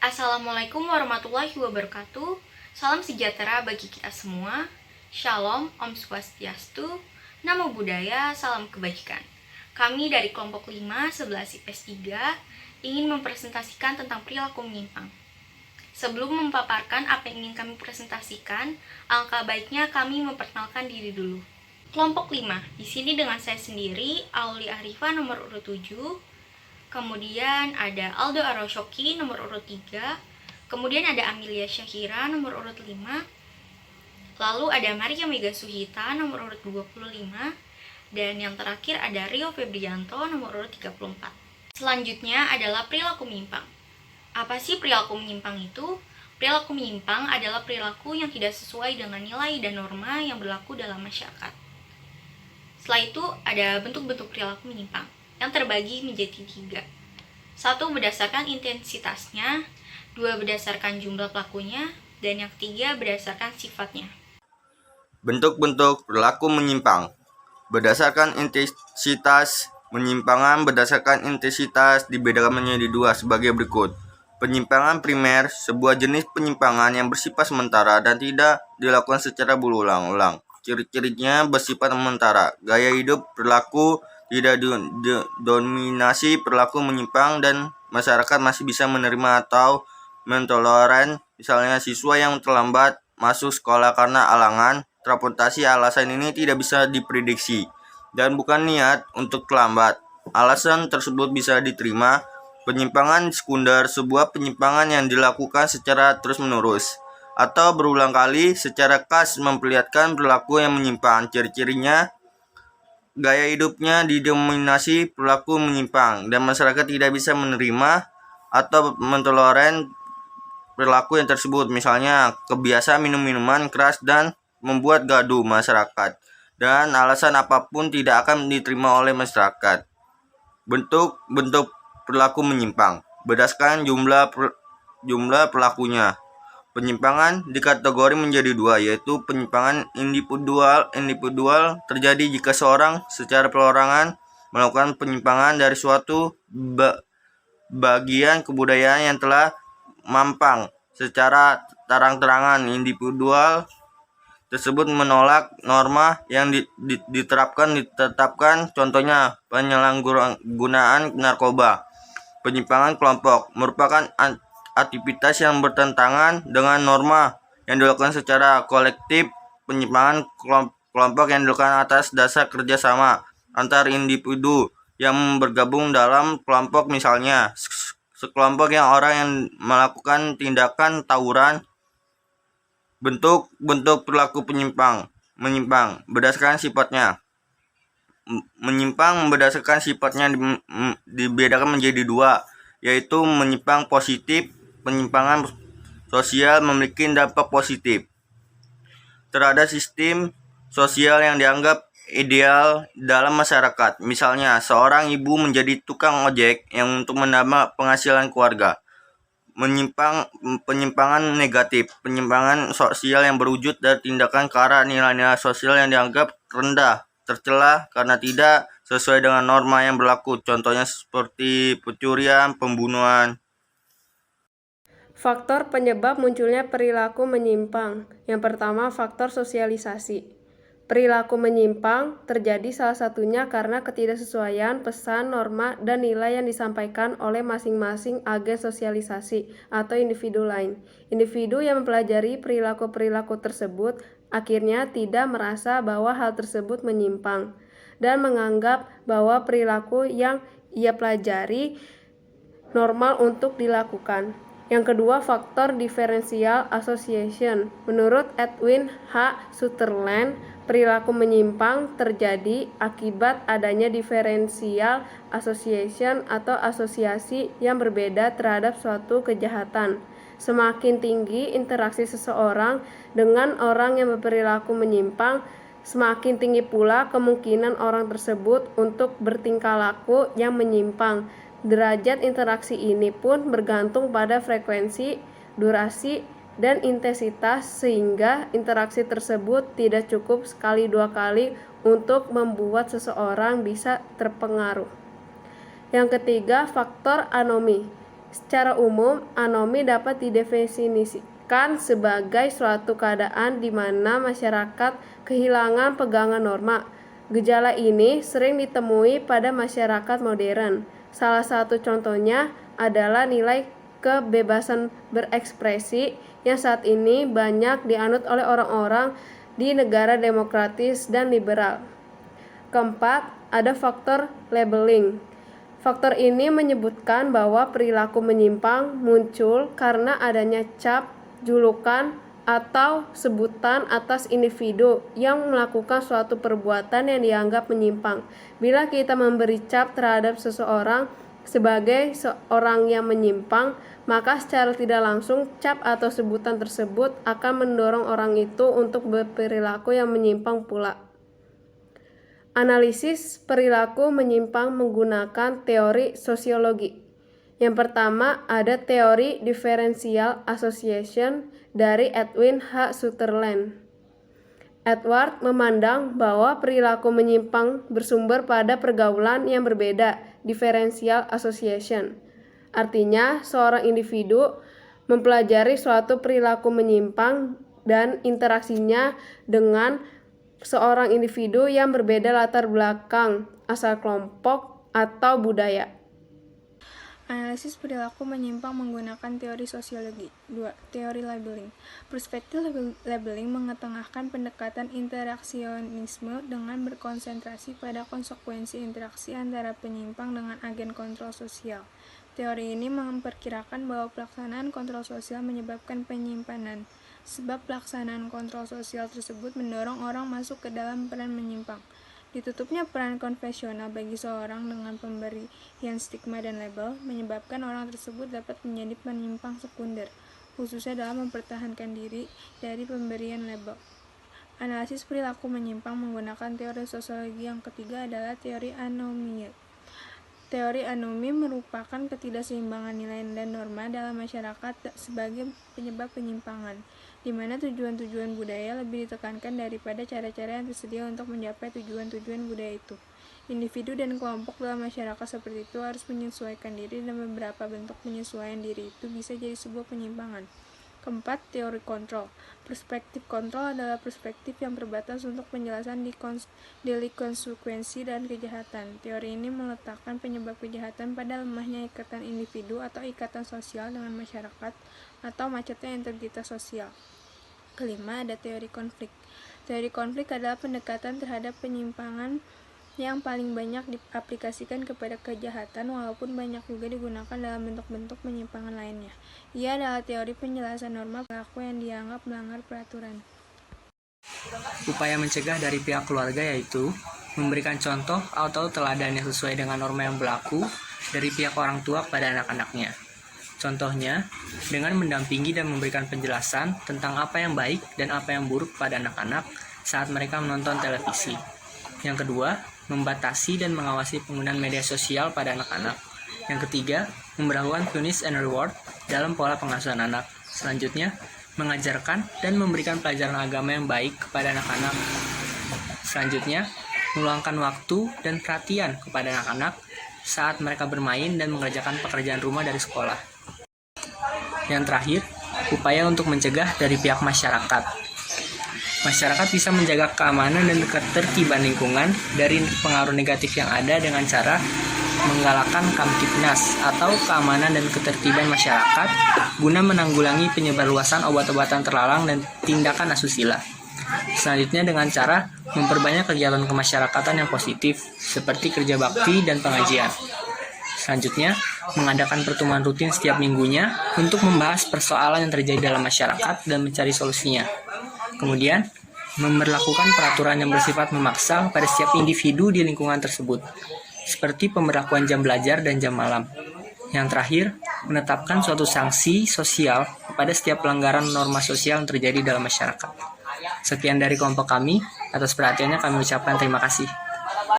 Assalamualaikum warahmatullahi wabarakatuh. Salam sejahtera bagi kita semua. Shalom, Om Swastiastu, Namo Buddhaya, salam kebajikan. Kami dari kelompok 5, 11 IPS 3 ingin mempresentasikan tentang perilaku menyimpang. Sebelum mempaparkan apa yang ingin kami presentasikan, alangkah baiknya kami memperkenalkan diri dulu. Kelompok 5, di sini dengan saya sendiri, Auli Arifa nomor urut 7. Kemudian ada Aldo Aroshoki nomor urut 3. Kemudian ada Amelia Syahira nomor urut 5. Lalu ada Maria Mega Suhita nomor urut 25. Dan yang terakhir ada Rio Febrianto nomor urut 34. Selanjutnya adalah perilaku menyimpang. Apa sih perilaku menyimpang itu? Perilaku menyimpang adalah perilaku yang tidak sesuai dengan nilai dan norma yang berlaku dalam masyarakat. Setelah itu ada bentuk-bentuk perilaku menyimpang yang terbagi menjadi 3. 1 berdasarkan intensitasnya, 2 berdasarkan jumlah pelakunya, dan yang ketiga berdasarkan sifatnya. Bentuk-bentuk perilaku menyimpang. Berdasarkan intensitas, penyimpangan berdasarkan intensitas dibedakan menjadi 2 sebagai berikut. Penyimpangan primer, sebuah jenis penyimpangan yang bersifat sementara dan tidak dilakukan secara berulang-ulang. Ciri-cirinya bersifat sementara. Gaya hidup perilaku tidak dominasi perilaku menyimpang dan masyarakat masih bisa menerima atau mentoleran. Misalnya siswa yang terlambat masuk sekolah karena alangan transportasi. Alasan ini tidak bisa diprediksi dan bukan niat untuk terlambat. Alasan tersebut bisa diterima. Penyimpangan sekunder, sebuah penyimpangan yang dilakukan secara terus-menerus atau berulang kali secara khas memperlihatkan perilaku yang menyimpang. Ciri-cirinya gaya hidupnya didominasi perilaku menyimpang dan masyarakat tidak bisa menerima atau mentoleran perilaku yang tersebut. Misalnya kebiasaan minum minuman keras dan membuat gaduh masyarakat, dan alasan apapun tidak akan diterima oleh masyarakat. Bentuk-bentuk perilaku menyimpang berdasarkan jumlah pelakunya. Penyimpangan dikategori menjadi 2, yaitu penyimpangan individual terjadi jika seorang secara perorangan melakukan penyimpangan dari suatu bagian kebudayaan yang telah mampang secara terang-terangan. Individual tersebut menolak norma yang ditetapkan, contohnya penyalahgunaan narkoba. Penyimpangan kelompok merupakan aktivitas yang bertentangan dengan norma yang dilakukan secara kolektif. Penyimpangan kelompok yang dilakukan atas dasar kerjasama antar individu yang bergabung dalam kelompok, misalnya sekelompok orang yang melakukan tindakan tawuran. Bentuk-bentuk perilaku menyimpang berdasarkan sifatnya. Menyimpang berdasarkan sifatnya dibedakan menjadi 2, yaitu menyimpang positif. Penyimpangan sosial memiliki dampak positif terhadap sistem sosial yang dianggap ideal dalam masyarakat. Misalnya, seorang ibu menjadi tukang ojek yang untuk menambah penghasilan keluarga. Penyimpangan negatif, penyimpangan sosial yang berwujud dari tindakan ke arah nilai-nilai sosial yang dianggap rendah, tercela karena tidak sesuai dengan norma yang berlaku. Contohnya seperti pencurian, pembunuhan. Faktor penyebab munculnya perilaku menyimpang. Yang pertama, faktor sosialisasi. Perilaku menyimpang terjadi salah satunya karena ketidaksesuaian pesan, norma, dan nilai yang disampaikan oleh masing-masing agen sosialisasi atau individu lain. Individu yang mempelajari perilaku-perilaku tersebut akhirnya tidak merasa bahwa hal tersebut menyimpang dan menganggap bahwa perilaku yang ia pelajari normal untuk dilakukan. Yang kedua, faktor differential association. Menurut Edwin H. Sutherland, perilaku menyimpang terjadi akibat adanya differential association atau asosiasi yang berbeda terhadap suatu kejahatan. Semakin tinggi interaksi seseorang dengan orang yang berperilaku menyimpang, semakin tinggi pula kemungkinan orang tersebut untuk bertingkah laku yang menyimpang. Derajat interaksi ini pun bergantung pada frekuensi, durasi, dan intensitas, sehingga interaksi tersebut tidak cukup sekali 2 kali untuk membuat seseorang bisa terpengaruh. Yang ketiga, faktor anomi. Secara umum, anomi dapat didefinisikan sebagai suatu keadaan di mana masyarakat kehilangan pegangan norma. Gejala ini sering ditemui pada masyarakat modern. Salah satu contohnya adalah nilai kebebasan berekspresi yang saat ini banyak dianut oleh orang-orang di negara demokratis dan liberal. Keempat, ada faktor labeling. Faktor ini menyebutkan bahwa perilaku menyimpang muncul karena adanya cap, julukan, atau sebutan atas individu yang melakukan suatu perbuatan yang dianggap menyimpang. Bila kita memberi cap terhadap seseorang sebagai seorang yang menyimpang, maka secara tidak langsung cap atau sebutan tersebut akan mendorong orang itu untuk berperilaku yang menyimpang pula. Analisis perilaku menyimpang menggunakan teori sosiologi. Yang pertama ada teori differential association dari Edwin H. Sutherland. Edward memandang bahwa perilaku menyimpang bersumber pada pergaulan yang berbeda, differential association. Artinya, seorang individu mempelajari suatu perilaku menyimpang dan interaksinya dengan seorang individu yang berbeda latar belakang, asal kelompok, atau budaya. Analisis perilaku menyimpang menggunakan teori sosiologi. 2. Teori labeling. Perspektif labeling mengetengahkan pendekatan interaksionisme dengan berkonsentrasi pada konsekuensi interaksi antara penyimpang dengan agen kontrol sosial. Teori ini memperkirakan bahwa pelaksanaan kontrol sosial menyebabkan penyimpanan, sebab pelaksanaan kontrol sosial tersebut mendorong orang masuk ke dalam peran menyimpang. Ditutupnya peran konvensional bagi seorang dengan pemberian stigma dan label menyebabkan orang tersebut dapat menjadi penyimpang sekunder, khususnya dalam mempertahankan diri dari pemberian label. Analisis perilaku menyimpang menggunakan teori sosiologi yang ketiga adalah teori anomie. Teori anomi merupakan ketidakseimbangan nilai dan norma dalam masyarakat sebagai penyebab penyimpangan, di mana tujuan-tujuan budaya lebih ditekankan daripada cara-cara yang tersedia untuk mencapai tujuan-tujuan budaya itu. Individu dan kelompok dalam masyarakat seperti itu harus menyesuaikan diri, dan beberapa bentuk penyesuaian diri itu bisa jadi sebuah penyimpangan. Keempat, teori kontrol. Perspektif kontrol adalah perspektif yang terbatas untuk penjelasan delik konsekuensi dan kejahatan. Teori ini meletakkan penyebab kejahatan pada lemahnya ikatan individu atau ikatan sosial dengan masyarakat atau macetnya integritas sosial. Kelima, ada teori konflik. Teori konflik adalah pendekatan terhadap penyimpangan yang paling banyak diaplikasikan kepada kejahatan, walaupun banyak juga digunakan dalam bentuk-bentuk penyimpangan lainnya. Ia adalah teori penjelasan norma perilaku yang dianggap melanggar peraturan. Upaya mencegah dari pihak keluarga yaitu memberikan contoh atau teladan yang sesuai dengan norma yang berlaku dari pihak orang tua pada anak-anaknya. Contohnya, dengan mendampingi dan memberikan penjelasan tentang apa yang baik dan apa yang buruk pada anak-anak saat mereka menonton televisi. Yang kedua, membatasi dan mengawasi penggunaan media sosial pada anak-anak. Yang ketiga, memberlakukan punish and reward dalam pola pengasuhan anak. Selanjutnya, mengajarkan dan memberikan pelajaran agama yang baik kepada anak-anak. Selanjutnya, meluangkan waktu dan perhatian kepada anak-anak saat mereka bermain dan mengerjakan pekerjaan rumah dari sekolah. Yang terakhir, upaya untuk mencegah dari pihak masyarakat. Masyarakat bisa menjaga keamanan dan ketertiban lingkungan dari pengaruh negatif yang ada dengan cara menggalakkan Kamtipnas atau keamanan dan ketertiban masyarakat guna menanggulangi penyebarluasan obat-obatan terlarang dan tindakan asusila. Selanjutnya dengan cara memperbanyak kegiatan kemasyarakatan yang positif seperti kerja bakti dan pengajian. Selanjutnya, mengadakan pertemuan rutin setiap minggunya untuk membahas persoalan yang terjadi dalam masyarakat dan mencari solusinya. Kemudian, memberlakukan peraturan yang bersifat memaksa pada setiap individu di lingkungan tersebut, seperti pemberlakuan jam belajar dan jam malam. Yang terakhir, menetapkan suatu sanksi sosial kepada setiap pelanggaran norma sosial yang terjadi dalam masyarakat. Sekian dari kelompok kami, atas perhatiannya kami ucapkan terima kasih.